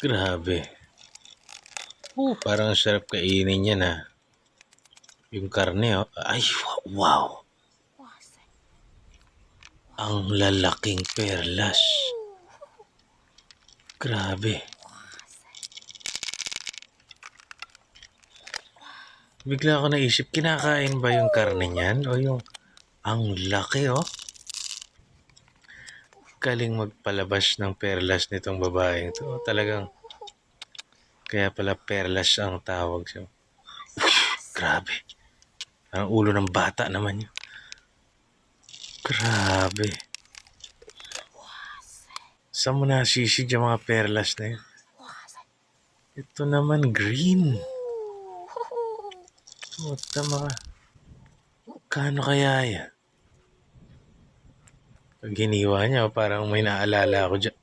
Grabe. Parang ang sarap kainin yan ha. Yung karne oh. Ay, wow. Ang lalaking perlas. Grabe. Bigla ako naisip, kinakain ba yung karne niyan? O yung, ang laki oh. Galing magpalabas ng perlas nitong babaeng to. Talagang, kaya pala perlas ang tawag siya. Grabe. Ang ulo ng bata naman yun. Grabe. Saan mo nasisig yung mga perlas na yun? Ito naman green. Puta mga. Kano kaya yan? Pag hiniwa niya, parang may naalala ako dyan.